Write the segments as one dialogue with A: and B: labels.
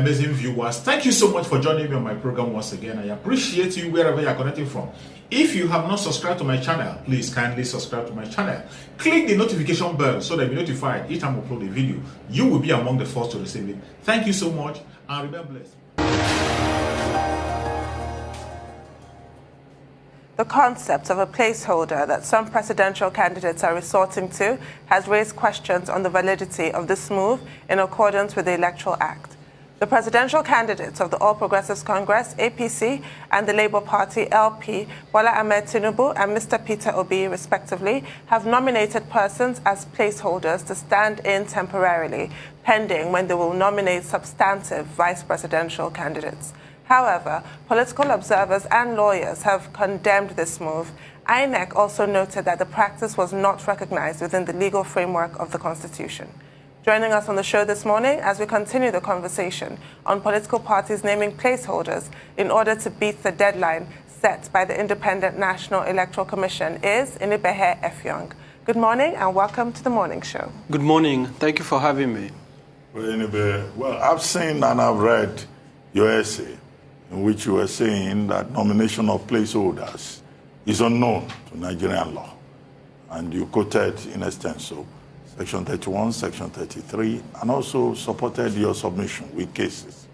A: amazing viewers. Thank you so much for joining me on my program once again. I appreciate you wherever you are connecting from. If you have not subscribed to my channel, please kindly subscribe to my channel. Click the notification bell so that you'll be notified each time I upload a video. You will be among the first to receive it. Thank you so much and remain blessed.
B: The concept of a placeholder that some presidential candidates are resorting to has raised questions on the validity of this move in accordance with the Electoral Act. The presidential candidates of the All Progressives Congress, APC, and the Labour Party, LP, Bola Ahmed Tinubu and Mr. Peter Obi, respectively, have nominated persons as placeholders to stand in temporarily, pending when they will nominate substantive vice presidential candidates. However, political observers and lawyers have condemned this move. INEC also noted that the practice was not recognized within the legal framework of the Constitution. Joining us on the show this morning as we continue the conversation on political parties naming placeholders in order to beat the deadline set by the Independent National Electoral Commission is Inibehe Effiong. Good morning and welcome to the morning show.
C: Good morning. Thank you for having me.
D: Well, I've seen and I've read your essay in which you were saying that nomination of placeholders is unknown to Nigerian law. And you quoted in extenso Section 31, Section 33, and also supported your submission with cases.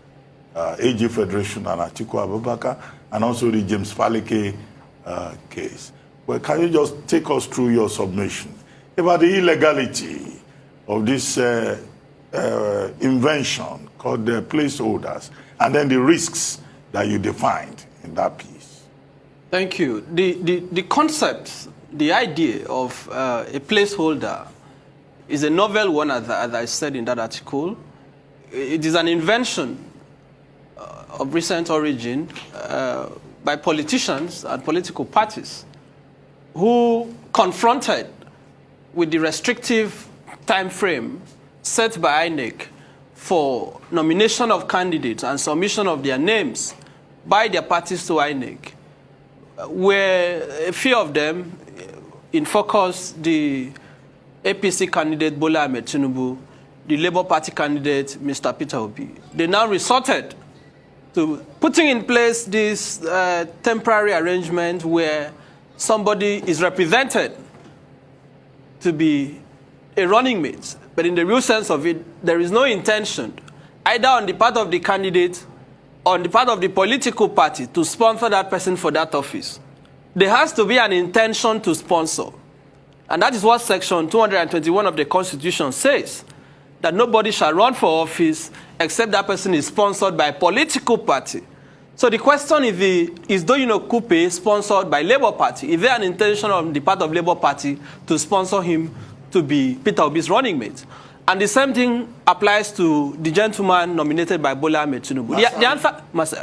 D: AG Federation and Atiku Abubakar, and also the James Faleke case. Well, can you just take us through your submission about the illegality of this invention called the placeholders, and then the risks that you defined in that piece?
C: Thank you. The concept, the idea of a placeholder is a novel one, as I said in that article. It is an invention of recent origin by politicians and political parties who, confronted with the restrictive time frame set by INEC for nomination of candidates and submission of their names by their parties to INEC, where a few of them, in focus, the APC candidate Bola Ahmed Tinubu, the Labour Party candidate Mr. Peter Obi, they now resorted to putting in place this temporary arrangement where somebody is represented to be a running mate, but in the real sense of it, there is no intention, either on the part of the candidate or on the part of the political party, to sponsor that person for that office. There has to be an intention to sponsor. And that is what Section 221 of the Constitution says, that nobody shall run for office except that person is sponsored by a political party. So the question is Doyino Kupe sponsored by Labour Party? Is there an intention on the part of Labour Party to sponsor him to be Peter Obi's running mate? And the same thing applies to the gentleman nominated by Bola Ahmed Tinubu.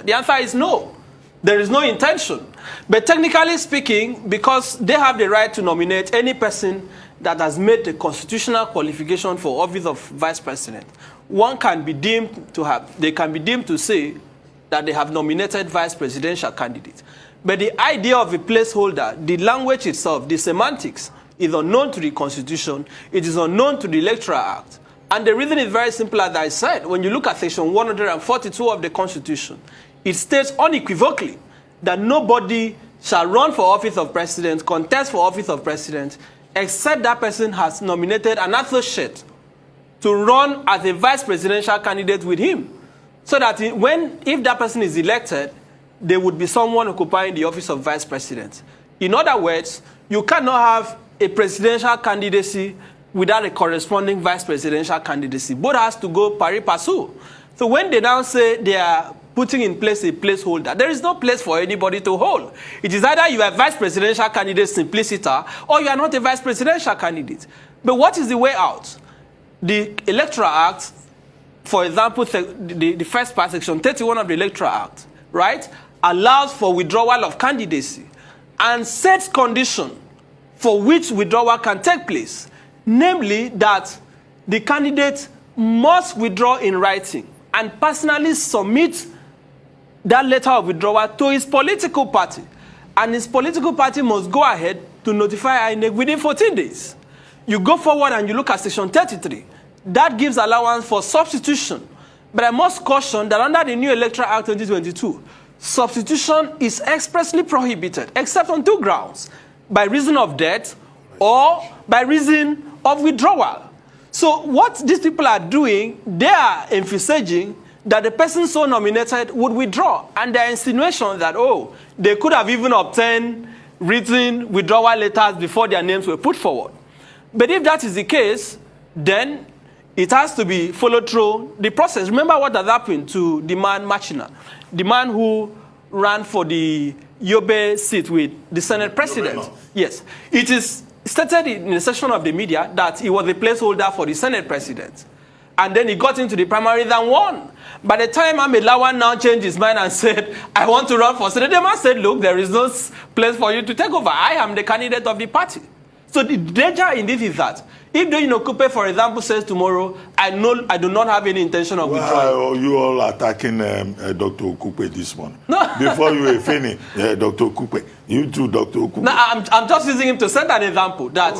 C: The answer is no. There is no intention. But technically speaking, because they have the right to nominate any person that has made the constitutional qualification for office of vice president, one can be deemed to have, they can be deemed to say that they have nominated vice presidential candidates. But the idea of a placeholder, the language itself, the semantics, is unknown to the Constitution. It is unknown to the Electoral Act. And the reason is very simple, as I said. When you look at Section 142 of the Constitution, it states unequivocally that nobody shall run for office of president, contest for office of president, except that person has nominated an associate to run as a vice presidential candidate with him. So that if that person is elected, there would be someone occupying the office of vice president. In other words, you cannot have a presidential candidacy without a corresponding vice presidential candidacy. Both has to go pari passu. So when they now say they are putting in place a placeholder, there is no place for anybody to hold. It is either you are vice presidential candidate simpliciter or you are not a vice presidential candidate. But what is the way out? The Electoral Act, for example, the first part, Section 31 of the Electoral Act, right, allows for withdrawal of candidacy and sets condition for which withdrawal can take place, namely that the candidate must withdraw in writing and personally submit that letter of withdrawal to his political party. And his political party must go ahead to notify INEC within 14 days. You go forward and you look at Section 33. That gives allowance for substitution But I must caution that under the new Electoral Act 2022, substitution is expressly prohibited, except on 2 grounds: by reason of death or by reason of withdrawal. So what these people are doing, they are emphasizing that the person so nominated would withdraw. And there are insinuations that, oh, they could have even obtained written withdrawal letters before their names were put forward. But if that is the case, then it has to be followed through the process. Remember what has happened to the man Machina, the man who ran for the Yobe seat with the Senate president. Yes, it is stated in a section of the media that he was a placeholder for the Senate president. And then he got into the primaries and won. By the time Ahmed Lawan now changed his mind and said, I want to run for Senate, the man said, look, there is no place for you to take over. I am the candidate of the party. So the danger in this is that if the Inokupe, for example, says tomorrow, I do not have any intention of withdrawing.
D: Why are you all attacking Dr. Okupe this morning? No. Before you were finished, Dr. Okupe, you too, Dr. Okupe.
C: No, I'm just using him to set an example that,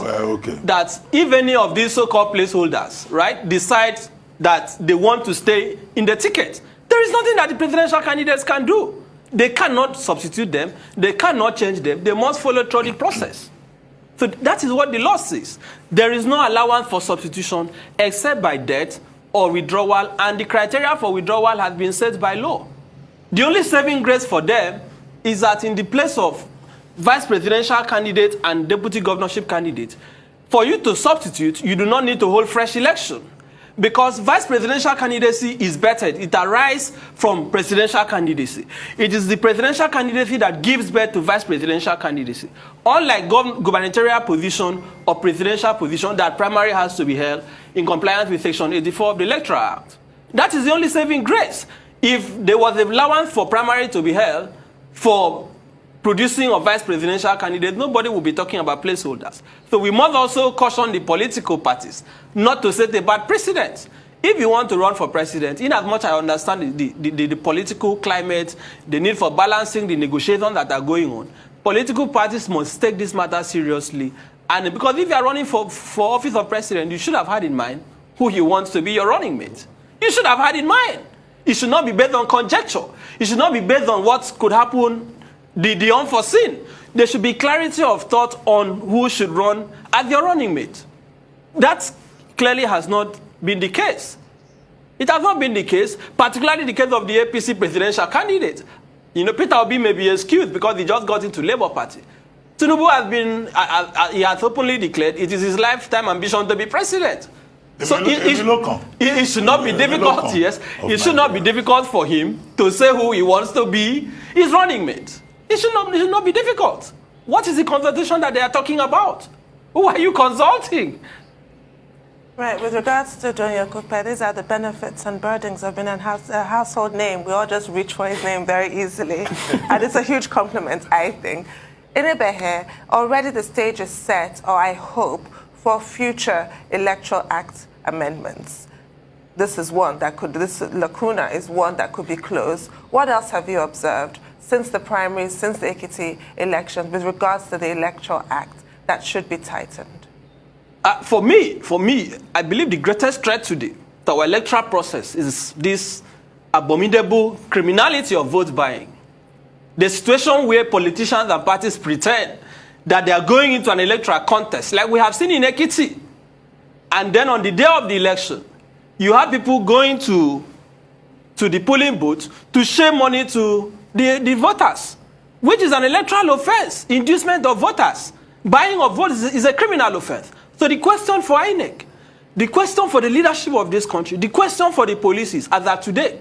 C: that if any of these so-called placeholders, right, decide that they want to stay in the ticket, there is nothing that the presidential candidates can do. They cannot substitute them. They cannot change them. They must follow through the process. So that is what the law says. There is no allowance for substitution except by death or withdrawal, and the criteria for withdrawal has been set by law. The only saving grace for them is that in the place of vice presidential candidate and deputy governorship candidate, for you to substitute, you do not need to hold fresh election. Because vice presidential candidacy is bettered. It arises from presidential candidacy. It is the presidential candidacy that gives birth to vice presidential candidacy. Unlike gubernatorial position or presidential position, that primary has to be held in compliance with Section 84 of the Electoral Act. That is the only saving grace. If there was an allowance for primary to be held for producing a vice presidential candidate, nobody will be talking about placeholders. So we must also caution the political parties not to set a bad precedent. If you want to run for president, in as much I understand the political climate, the need for balancing the negotiations that are going on, political parties must take this matter seriously. And because if you are running for office of president, you should have had in mind who you want to be your running mate. You should have had in mind. It should not be based on conjecture. It should not be based on what could happen, the unforeseen. There should be clarity of thought on who should run as your running mate. That clearly has not been the case. It has not been the case, particularly the case of the APC presidential candidate. You know, Peter Obi may be excused because he just got into Labour Party. Tinubu has been, he has openly declared it is his lifetime ambition to be president. So it should not be difficult, yes, it should not be difficult for him to say who he wants to be his running mate. It should not be difficult. What is the consultation that they are talking about? Who are you consulting?
B: Right, with regards to Donya Kupe, these are the benefits and burdens of being a household name. We all just reach for his name very easily. And it's a huge compliment, I think. In Ibehe, already the stage is set, or I hope, for future Electoral Act amendments. This lacuna is one that could be closed. What else have you observed since the primaries, since the Ekiti election, with regards to the Electoral Act that should be tightened?
C: For me, I believe the greatest threat today to our electoral process is this abominable criminality of vote buying. The situation where politicians and parties pretend that they are going into an electoral contest, like we have seen in Ekiti. And then on the day of the election, you have people going to the polling booth to share money to the voters, which is an electoral offense. Inducement of voters, buying of votes is a criminal offense. So the question for INEC, the question for the leadership of this country, the question for the police is, as of today,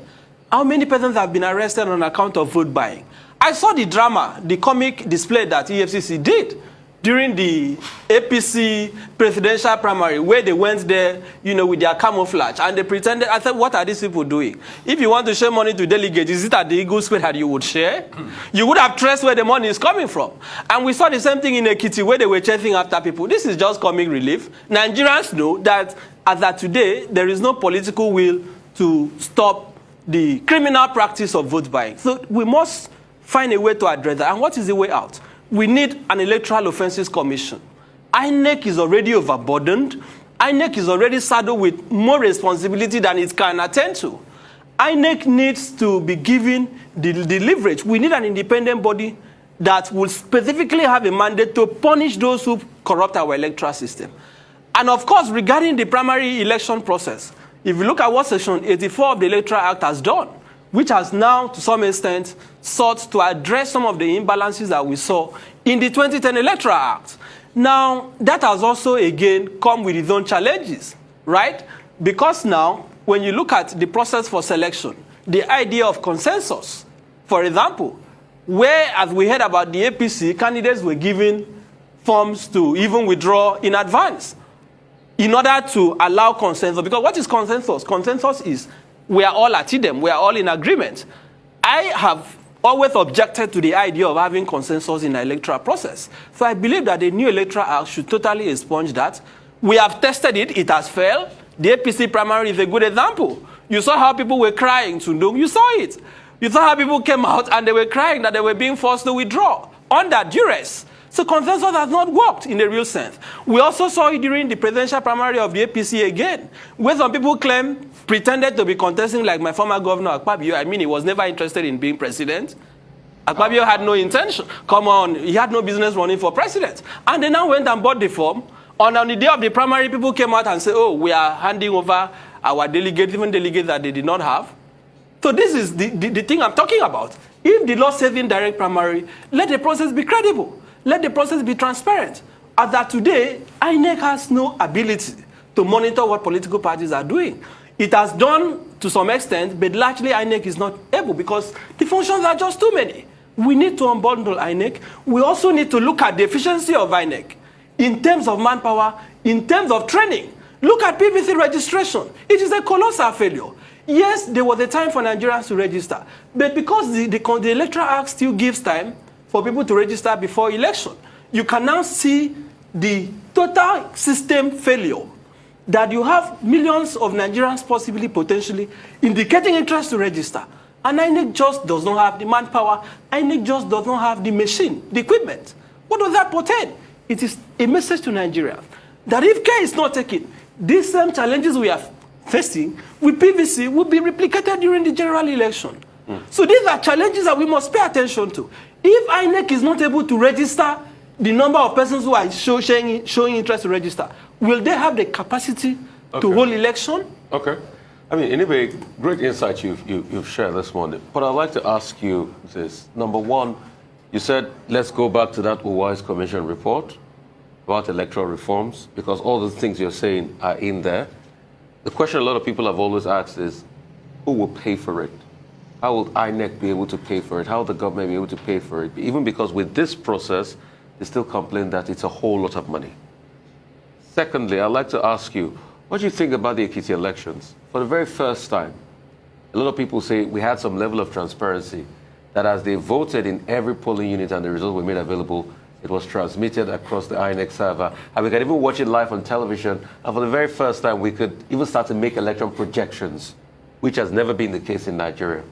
C: how many persons have been arrested on account of vote buying? I saw the drama, the comic display that EFCC did during the APC presidential primary, where they went there, you know, with their camouflage, and they pretended. I said, what are these people doing? If you want to share money to delegates, is it at the Eagle Square that you would share? You would have traced where the money is coming from. And we saw the same thing in Ekiti, where they were chasing after people. This is just comic relief. Nigerians know that as of today, there is no political will to stop the criminal practice of vote buying. So we must find a way to address that. And what is the way out? We need an Electoral Offences Commission. INEC is already overburdened. INEC is already saddled with more responsibility than it can attend to. INEC needs to be given the leverage. We need an independent body that will specifically have a mandate to punish those who corrupt our electoral system. And of course, regarding the primary election process, if you look at what Section 84 of the Electoral Act has done, which has now, to some extent, sought to address some of the imbalances that we saw in the 2010 Electoral Act. Now, that has also, again, come with its own challenges, right? Because now, when you look at the process for selection, the idea of consensus, for example, where, as we heard about the APC, candidates were given forms to even withdraw in advance in order to allow consensus. Because what is consensus? Consensus is we are all at them, we are all in agreement. I have always objected to the idea of having consensus in the electoral process. So I believe that the new electoral act should totally expunge that. We have tested it, it has failed. The APC primary is a good example. You saw how people were crying, Tundung, you saw it. You saw how people came out and they were crying that they were being forced to withdraw under duress. So consensus has not worked in a real sense. We also saw it during the presidential primary of the APC again, where some people pretended to be contesting, like my former governor, Akpabio. I mean, he was never interested in being president. Akpabio had no intention. Come on, he had no business running for president. And they now went and bought the form. On the day of the primary, people came out and said, oh, we are handing over our delegates, even delegates that they did not have. So this is the thing I'm talking about. If the law says in direct primary, let the process be credible. Let the process be transparent. As that today, INEC has no ability to monitor what political parties are doing. It has done to some extent, but largely INEC is not able because the functions are just too many. We need to unbundle INEC. We also need to look at the efficiency of INEC in terms of manpower, in terms of training. Look at PVC registration. It is a colossal failure. Yes, there was a time for Nigerians to register, but because the Electoral Act still gives time for people to register before election, you can now see the total system failure, that you have millions of Nigerians possibly, potentially, indicating interest to register. And INEC just does not have the manpower. INEC just does not have the machine, the equipment. What does that portend? It is a message to Nigeria that if care is not taken, these same challenges we are facing with PVC will be replicated during the general election. So these are challenges that we must pay attention to. If INEC is not able to register the number of persons who are showing interest to register, will they have the capacity to hold election?
E: Okay. I mean, anyway, great insight you've shared this morning. But I'd like to ask you this. Number one, you said, let's go back to that Uwais Commission report about electoral reforms, because all the things you're saying are in there. The question a lot of people have always asked is, who will pay for it? How will INEC be able to pay for it? How will the government be able to pay for it? Even because with this process, they still complain that it's a whole lot of money. Secondly, I'd like to ask you, what do you think about the Ekiti elections? For the very first time, a lot of people say we had some level of transparency, that as they voted in every polling unit and the results were made available, it was transmitted across the INEC server, and we could even watch it live on television. And for the very first time, we could even start to make election projections, which has never been the case in Nigeria.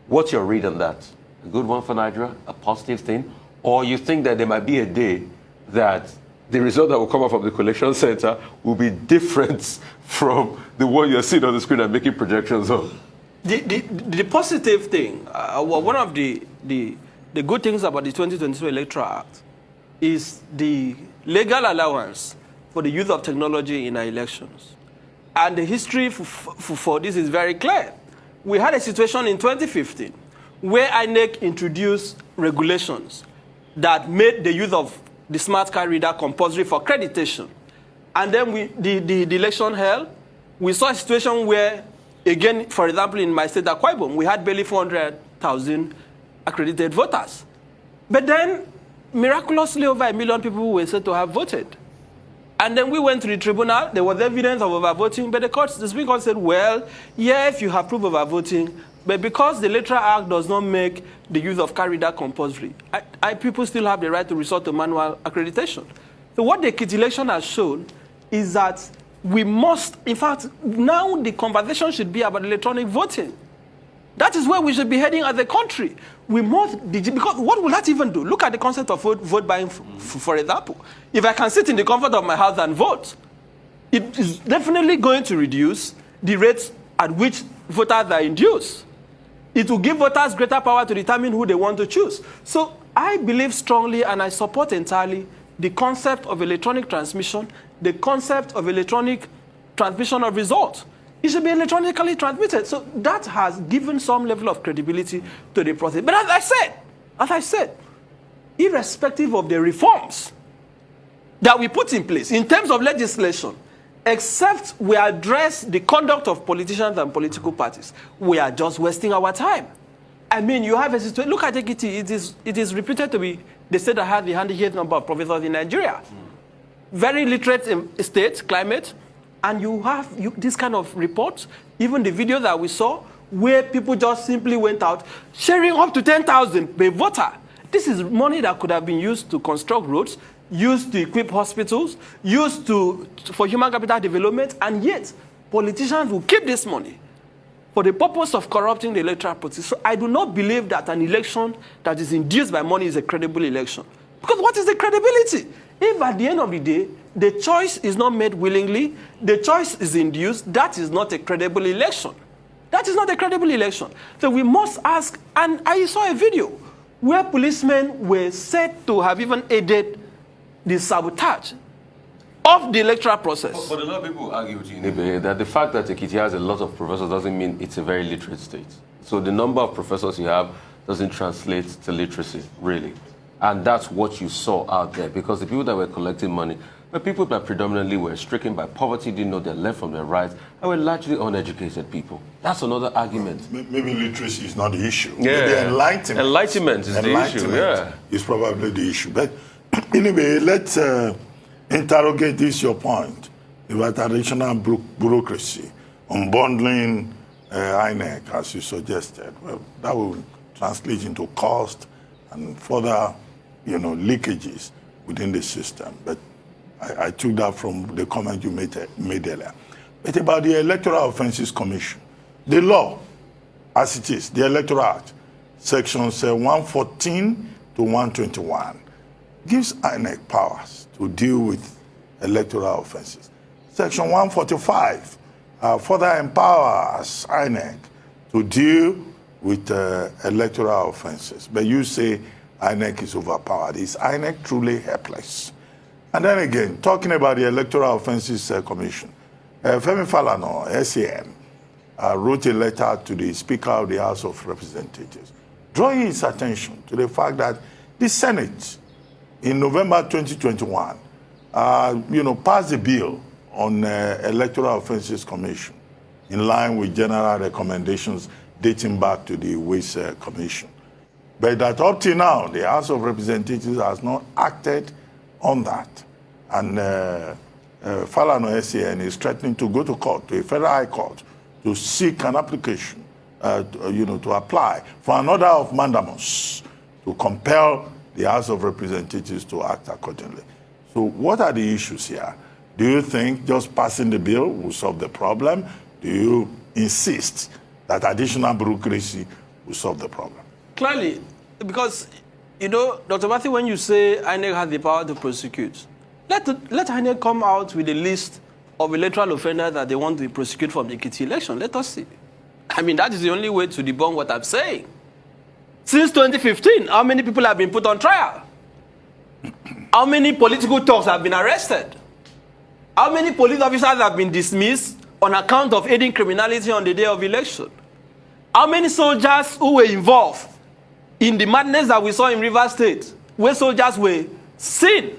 E: What's your read on that? A good one for Nigeria? A positive thing? Or you think that there might be a day that the result that will come out from the collection center will be different from the one you're seeing on the screen and making projections of?
C: The positive thing, one of the good things about the 2022 Electoral Act is the legal allowance for the use of technology in our elections. And the history for this is very clear. We had a situation in 2015 where INEC introduced regulations that made the use of the smart card reader compulsory for accreditation. And then the election held. We saw a situation where, again, for example, in my state, Akwa Ibom, we had barely 400,000 accredited voters. But then, miraculously, over 1 million people were said to have voted. And then we went to the tribunal. There was evidence of overvoting, but the Supreme Court said, well, yeah, if you have proof of overvoting, but because the Electoral Act does not make the use of card reader compulsory, people still have the right to resort to manual accreditation. So what the Ekiti election has shown is that we must, in fact, now the conversation should be about electronic voting. That is where we should be heading as a country. We must, because what will that even do? Look at the concept of vote buying, for example. If I can sit in the comfort of my house and vote, it is definitely going to reduce the rates at which voters are induced. It will give voters greater power to determine who they want to choose. So I believe strongly and I support entirely the concept of electronic transmission, the concept of electronic transmission of results. It should be electronically transmitted. So that has given some level of credibility to the process. But as I said, irrespective of the reforms that we put in place in terms of legislation, except we address the conduct of politicians and political parties, we are just wasting our time. I mean, you have a situation, look at Ekiti, it is reputed to be the state that has the highest number of professors in Nigeria. Very literate state, climate, and you have this kind of reports, even the video that we saw, where people just simply went out, sharing up to 10,000 per voter. This is money that could have been used to construct roads, used to equip hospitals, used for human capital development, and yet politicians will keep this money for the purpose of corrupting the electoral process. So I do not believe that an election that is induced by money is a credible election. Because what is the credibility? If at the end of the day, the choice is not made willingly, the choice is induced, that is not a credible election. That is not a credible election. So we must ask, and I saw a video where policemen were said to have even aided the sabotage of the electoral process.
E: But a lot of people argue with you, Nebe, that the fact that Ekiti has a lot of professors doesn't mean it's a very literate state. So the number of professors you have doesn't translate to literacy, really. And that's what you saw out there, because the people that were collecting money were people that predominantly were stricken by poverty, didn't know their left from their right, and were largely uneducated people. That's another argument.
D: Maybe literacy is not the issue.
E: Yeah.
D: Maybe enlightenment
E: is the issue, yeah.
D: Is probably the issue. But anyway, let's interrogate this, your point, about traditional bureaucracy, unbundling INEC, as you suggested. Well, that will translate into cost and further, leakages within the system. But I took that from the comment you made earlier. But about the Electoral Offences Commission, the law, as it is, the Electoral Act, sections 114 to 121, gives INEC powers to deal with electoral offences. Section 145 further empowers INEC to deal with electoral offences. But you say INEC is overpowered. Is INEC truly helpless? And then again, talking about the Electoral Offences Commission, Femi Falana, SAN, wrote a letter to the Speaker of the House of Representatives, drawing his attention to the fact that the Senate, in November 2021, passed a bill on Electoral Offences Commission in line with general recommendations dating back to the Waste Commission. But that up till now, the House of Representatives has not acted on that. And Falana SAN is threatening to go to court, to a federal high court, to seek an application, to apply for an order of mandamus to compel the House of Representatives to act accordingly. So what are the issues here? Do you think just passing the bill will solve the problem? Do you insist that additional bureaucracy will solve the problem?
C: Clearly, because, Dr. Matthew, when you say INEC has the power to prosecute, let INEC come out with a list of electoral offenders that they want to prosecute from the Ekiti election. Let us see. I mean, that is the only way to debunk what I'm saying. Since 2015, how many people have been put on trial? How many political thugs have been arrested? How many police officers have been dismissed on account of aiding criminality on the day of election? How many soldiers who were involved in the madness that we saw in Rivers State, where soldiers were seen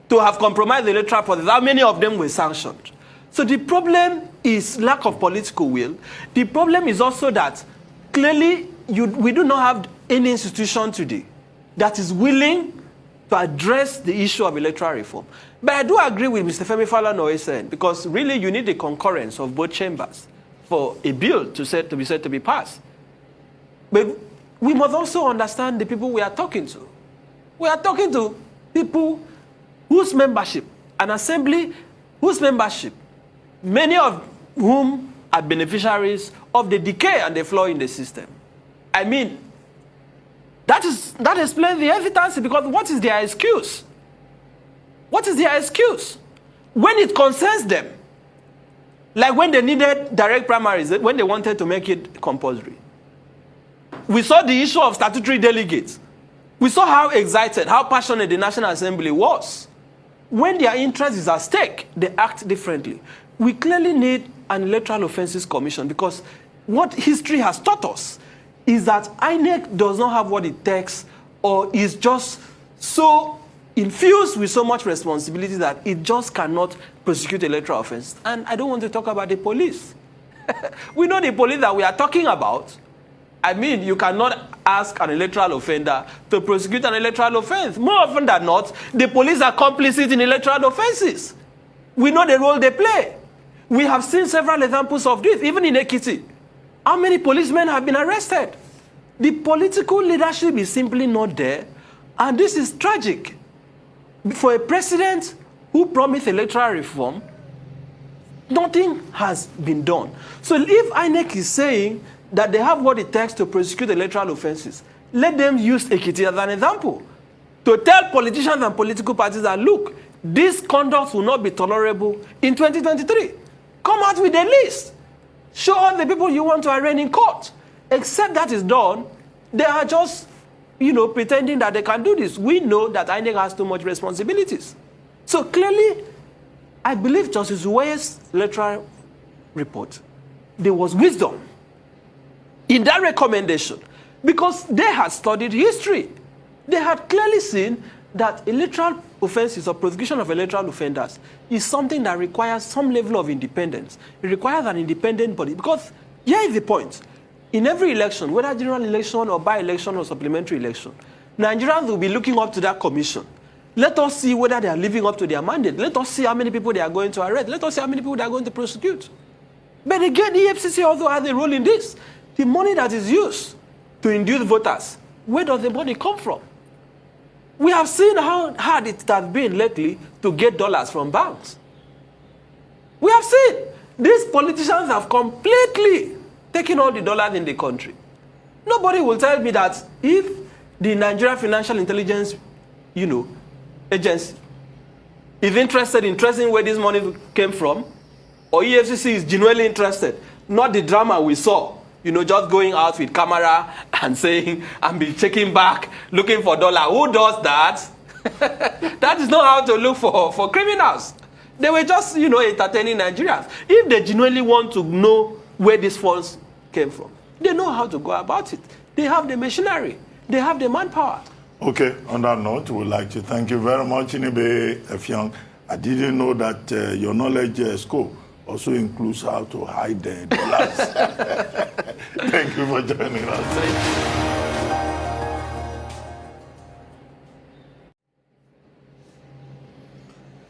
C: to have compromised the electoral process, how many of them were sanctioned? So the problem is lack of political will. The problem is also that clearly we do not have any institution today that is willing to address the issue of electoral reform. But I do agree with Mr. Femi Falana SAN, because really you need the concurrence of both chambers for a bill to be said to be passed. But we must also understand the people we are talking to. We are talking to people whose membership, an assembly whose membership, many of whom are beneficiaries of the decay and the flaw in the system. I mean, that explains the hesitancy, because what is their excuse? What is their excuse? When it concerns them, Like when they needed direct primaries, when they wanted to make it compulsory. We saw the issue of statutory delegates. We saw how excited, how passionate the National Assembly was. When their interest is at stake, they act differently. We clearly need an Electoral Offences Commission because what history has taught us is that INEC does not have what it takes or is just so infused with so much responsibility that it just cannot prosecute electoral offense. And I don't want to talk about the police. We know the police that we are talking about. I mean, you cannot ask an electoral offender to prosecute an electoral offense. More often than not, the police are complicit in electoral offenses. We know the role they play. We have seen several examples of this, even in Ekiti. How many policemen have been arrested? The political leadership is simply not there, and this is tragic. For a president who promised electoral reform, nothing has been done. So if INEC is saying that they have what it takes to prosecute electoral offenses, let them use Ekiti as an example to tell politicians and political parties that, look, this conduct will not be tolerable in 2023. Come out with a list. Show all the people you want to arraign in court. Except that is done, they are just, pretending that they can do this. We know that INEC has too much responsibilities. So clearly, I believe Justice Uwe's electoral report, there was wisdom in that recommendation because they had studied history. They had clearly seen that electoral offenses or prosecution of electoral offenders is something that requires some level of independence. It requires an independent body because here is the point. In every election, whether general election or by-election or supplementary election, Nigerians will be looking up to that commission. Let us see whether they are living up to their mandate. Let us see how many people they are going to arrest. Let us see how many people they are going to prosecute. But again, the EFCC also has a role in this. The money that is used to induce voters, where does the money come from? We have seen how hard it has been lately to get dollars from banks. We have seen these politicians have completely taken all the dollars in the country. Nobody will tell me that if the Nigeria Financial Intelligence, agency is interested in tracing where this money came from, or EFCC is genuinely interested, not the drama we saw, just going out with camera and saying, and be checking back, looking for dollar. Who does that? That is not how to look for criminals. They were just, entertaining Nigerians. If they genuinely want to know where these funds came from, they know how to go about it. They have the machinery. They have the manpower. Okay, on that note, we would like to thank you very much, Inibe Effiong. I didn't know that your knowledge scope also includes how to hide the dollars. Thank you for joining us.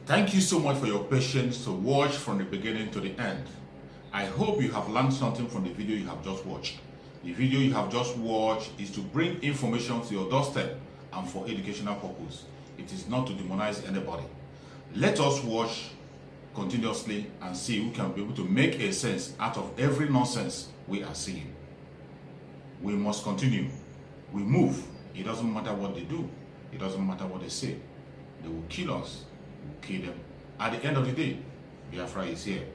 A: Thank you so much for your patience to watch from the beginning to the end. I hope you have learned something from the video you have just watched. The video you have just watched is to bring information to your doorstep and for educational purpose. It is not to demonize anybody. Let us watch continuously and see who can be able to make a sense out of every nonsense we are seeing. We must continue. We move. It doesn't matter what they do. It doesn't matter what they say. They will kill us. We will kill them. At the end of the day, Biafra is here.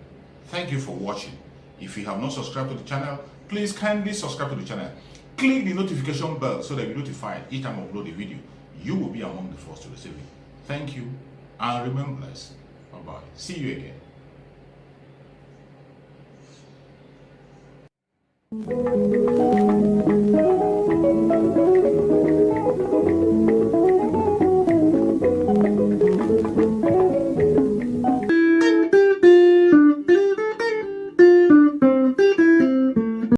A: Thank you for watching. If you have not subscribed to the channel, please kindly subscribe to the channel. Click the notification bell so that you'll be notified each time I upload a video. You will be among the first to receive it. Thank you and remain blessed. Bye-bye. See you again.